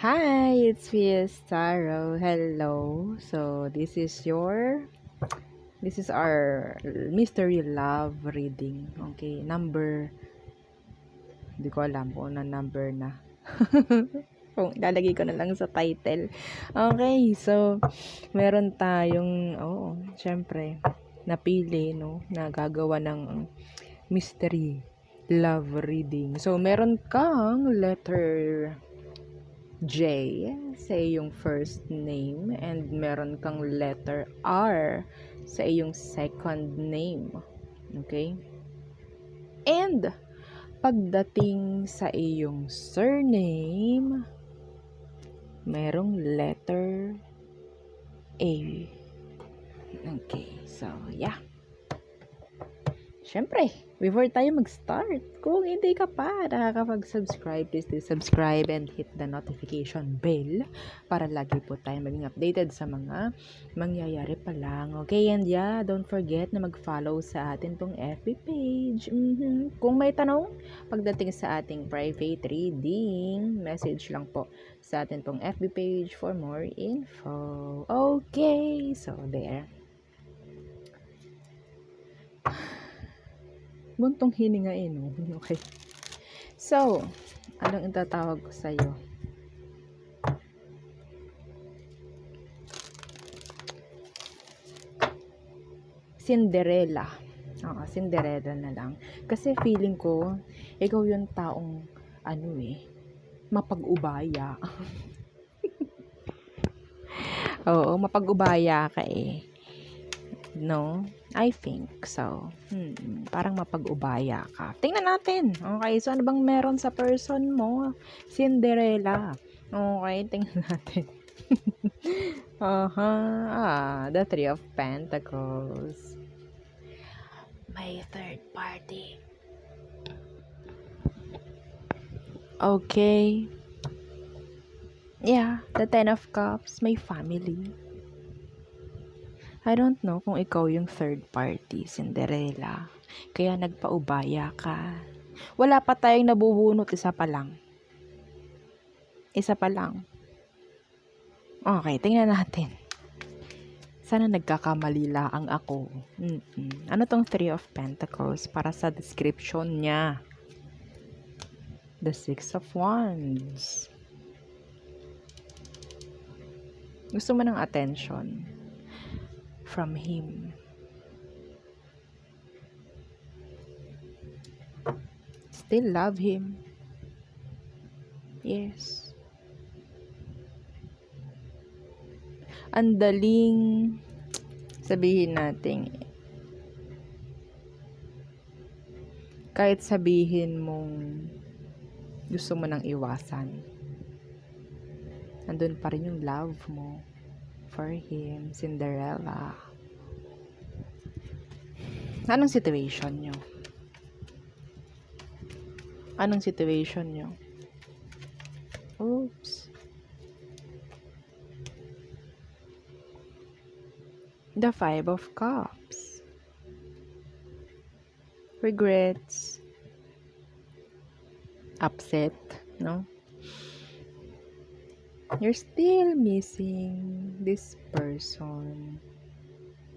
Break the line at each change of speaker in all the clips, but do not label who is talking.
Hi, it's Fiestaro. Hello. So, this is our mystery love reading. Okay, hindi ko alam kung ano number na. Kung ilalagay ko na lang sa title. Okay, so, meron tayong, syempre, napili, no, na gagawa ng mystery love reading. So, meron kang letter J sa iyong first name and meron kang letter R sa iyong second name. Okay? And pagdating sa iyong surname, merong letter A. Okay, so yeah. Siyempre, before tayo mag-start, kung hindi ka pa nakakapag-subscribe, please do subscribe and hit the notification bell para lagi po tayo maging updated sa mga mangyayari pa lang. Okay, and yeah, don't forget na mag-follow sa atin tong FB page. Kung may tanong, pagdating sa ating private reading, message lang po sa atin tong FB page for more info. Okay, so there. Buntong hininga no? Okay. So, anong itatawag ko sa'yo? Cinderella. Cinderella na lang. Kasi feeling ko, ikaw yung taong, mapag-ubaya. Oo, mapag-ubaya ka eh. No? I think so. Parang mapag-ubaya ka. Tingnan natin. Okay, so ano bang meron sa person mo? Cinderella. Okay, tingnan natin. The Three of Pentacles. May third party. Okay. Yeah, the Ten of Cups. May family. I don't know kung ikaw yung third party, Cinderella. Kaya nagpaubaya ka. Wala pa tayong nabubunot, isa pa lang. Okay, tingnan natin. Sana nagkakamali lang ako. Ano tong Three of Pentacles para sa description niya? The Six of Wands. Gusto mo ng attention from him. Still love him. Yes. Ang daling sabihin natin, kahit sabihin mong gusto mo nang iwasan, andun pa rin yung love mo for him, Cinderella. Anong situation nyo? Oops. The Five of Cups. Regrets. Upset, no? You're still missing this person.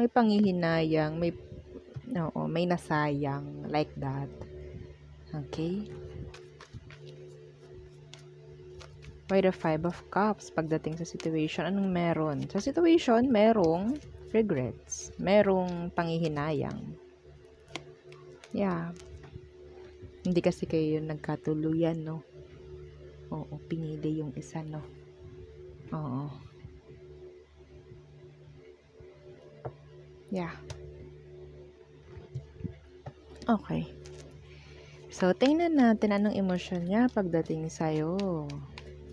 May panghihinayang, may nasayang, like that. Okay? By the Five of Cups, pagdating sa situation, anong meron? Sa situation, merong regrets. Merong panghihinayang. Yeah. Hindi kasi kayo yung nagkatuluyan, no? Oo, pinili yung isa, no? Oo. Yeah. Okay. So, tingnan natin anong emosyon niya pagdating sa'yo.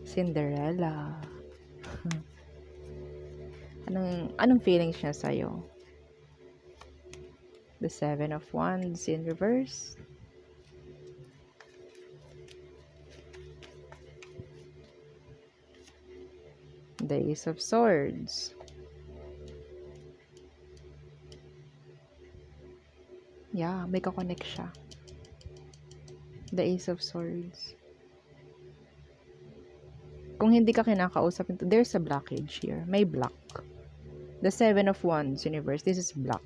Cinderella. Anong feelings niya sa'yo? The Seven of Wands in reverse. The Ace of Swords. Yeah, may kakonect siya. The Ace of Swords. Kung hindi ka kinakausap nito, there's a blockage here. May block. The Seven of Wands, universe. This is block.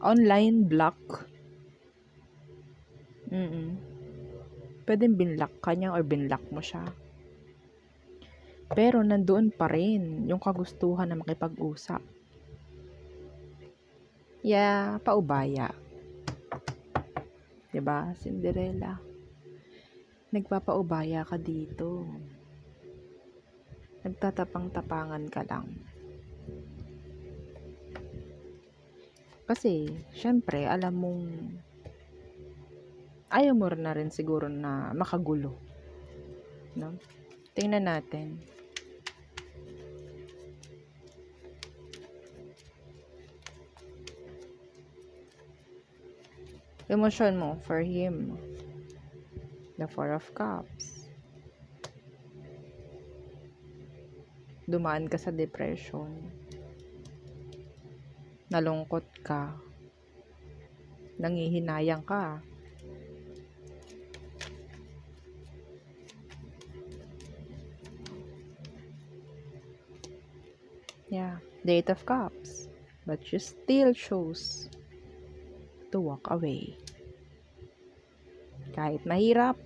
Online block. Pwedeng binlock ka niya or binlock mo siya. Pero nandoon pa rin yung kagustuhan na makipag-usap. Yeah, paubaya. Diba, Cinderella? Nagpapaubaya ka dito. Nagtatapang-tapangan ka lang. Kasi, syempre, alam mong ayaw mo na rin siguro na makagulo. No? Tingnan natin. Emosyon mo for him. The Four of Cups. Dumaan ka sa depression. Nalungkot ka. Nangihinayang ka. Yeah, the Eight of Cups. But you still chose to walk away. Kahit mahirap,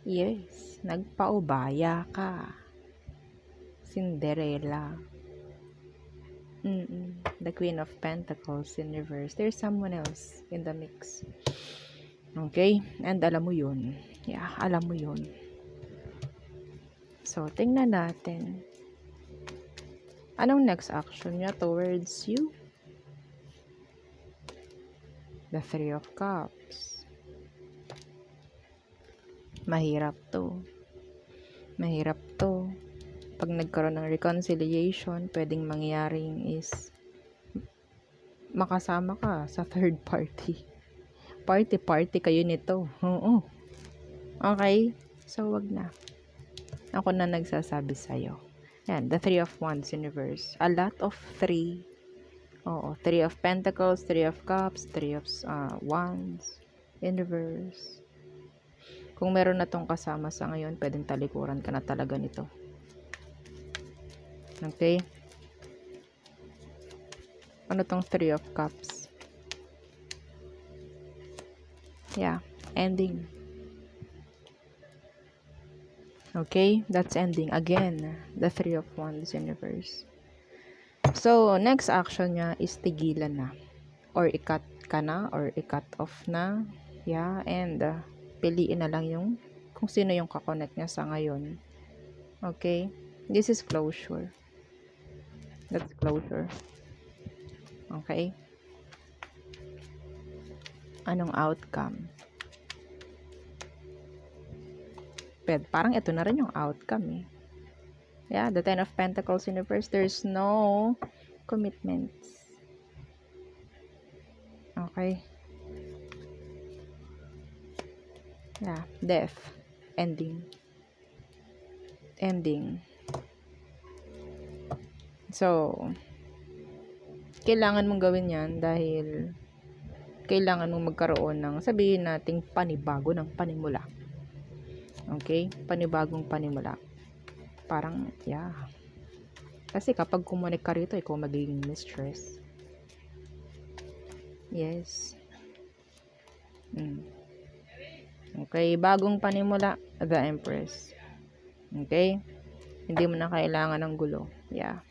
yes, nagpaubaya ka. Cinderella. The Queen of Pentacles in reverse. There's someone else in the mix. Okay? And alam mo yun. Yeah, alam mo yun. So, tingnan natin. Anong next action niya towards you? The Three of Cups. Mahirap to. Mahirap to. Pag nagkaroon ng reconciliation, pwedeng mangyaring is makasama ka sa third party. Party kayo nito. Oo. Okay? So, wag na. Ako na nagsasabi sa'yo. Yan, the Three of Wands universe. A lot of three. Oo, Three of Pentacles, Three of Cups, Three of Wands universe. Kung meron na tong kasama sa ngayon, pwedeng talikuran ka na talaga nito. Okay? Ano tong Three of Cups? Yeah, ending. Okay, that's ending. Again, the Three of Wands universe. So, next action niya is tigilan na. Or i-cut ka na, or i-cut off na. Yeah, and piliin na lang yung kung sino yung kakonect niya sa ngayon. Okay? This is closure. That's closure. Okay? Anong outcome? Parang ito na rin yung outcome eh. Yeah, the Ten of Pentacles universe. There's no commitments. Okay? Yeah, death. Ending. Ending. So, kailangan mong gawin yan dahil kailangan mong magkaroon ng, sabihin nating, panibago ng panimula. Okay? Panibagong panimula. Parang, yeah. Kasi kapag kumunik ka rito, ikaw magiging mistress. Yes. Okay? Bagong panimula, the Empress. Okay? Hindi mo na kailangan ng gulo. Yeah.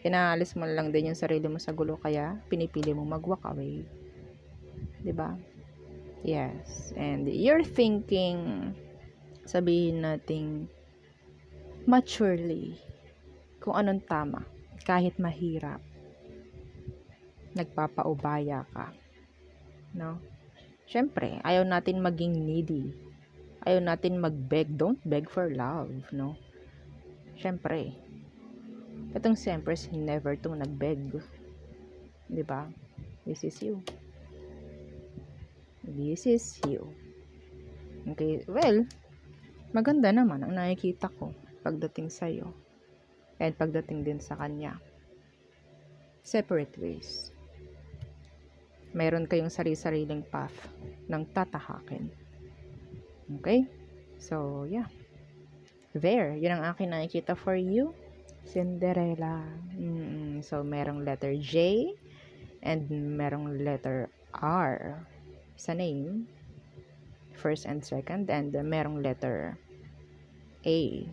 Inaalis mo lang din yung sarili mo sa gulo, kaya pinipili mo mag-walk away. Diba? Yes. And you're thinking, sabihin nating maturely, kung anong tama, kahit mahirap. Nagpapaubaya ka. No? Syempre, ayaw natin maging needy. Ayaw natin mag-beg. Don't beg for love, no? Syempre, itong si Empress, never itong nag-beg. Diba? This is you. This is you. Okay, well, maganda naman ang nakikita ko pagdating sa'yo. And pagdating din sa kanya. Separate ways. Meron kayong sari-sariling path ng tatahakin. Okay? So, yeah. There, yun ang akin nakikita for you. Cinderella. So, merong letter J and merong letter R sa name, first and second, and merong letter A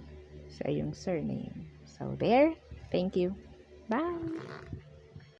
sa iyong surname. So, there. Thank you. Bye!